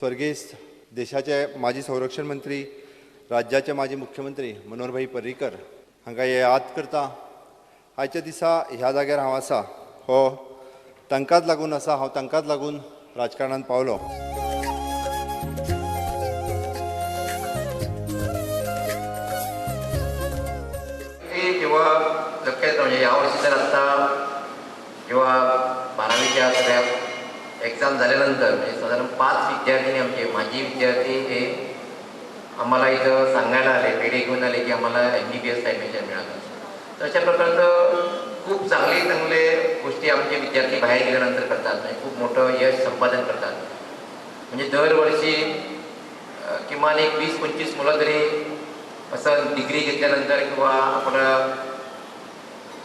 स्वर्गीय देशाचे माजी संरक्षण मंत्री, राज्याचे माजी मुख्यमंत्री मनोहरभाई पर्रीकर हांकां याद करता आयच्या दिसा ह्या जाग्यार हांव आसा हो तांकांच लागून आसा। हांव तांकांच लागून राजकारणांत पावलो। जेव्हा लक्षात म्हणजे या वर्षी तर आता जेव्हा 12वीच्या सगळ्या एक्झाम झाल्यानंतर म्हणजे साधारण 5 विद्यार्थी आमचे माजी विद्यार्थी हे आम्हाला इथं सांगायला आले, पेढे घेऊन आले की आम्हाला MBBS ॲडमिशन मिळालं। तर अशा प्रकारचं खूप चांगले गोष्टी आमचे विद्यार्थी बाहेर गेल्यानंतर करतात, म्हणजे खूप मोठं यश संपादन करतात। म्हणजे दरवर्षी किमान एक 20-25 मुलं तरी असं डिग्री घेतल्यानंतर किंवा आपलं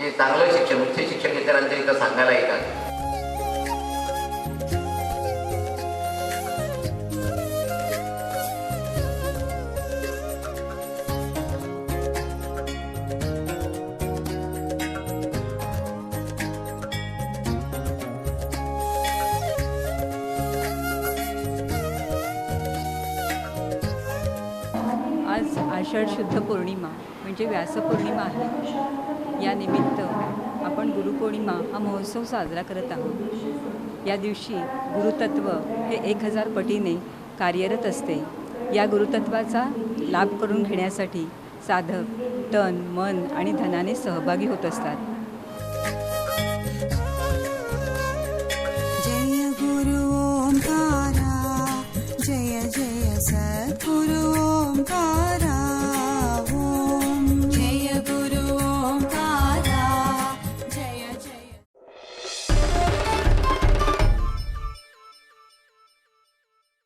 जे चांगलं शिक्षण, उच्च शिक्षण घेतल्यानंतर इथं सांगायला येतात। आज आषाढ शुद्ध पौर्णिमा म्हणजे व्यासपौर्णिमा आहे। या निमित्त आपण गुरुपौर्णिमा हा महोत्सव साजरा करत आहोत। या दिवशी गुरुतत्व हे 1000 पटीने कार्यरत असते। या गुरुतत्वाचा लाभ करून घेण्यासाठी साधक तन, मन आणि धनाने सहभागी होत असतात।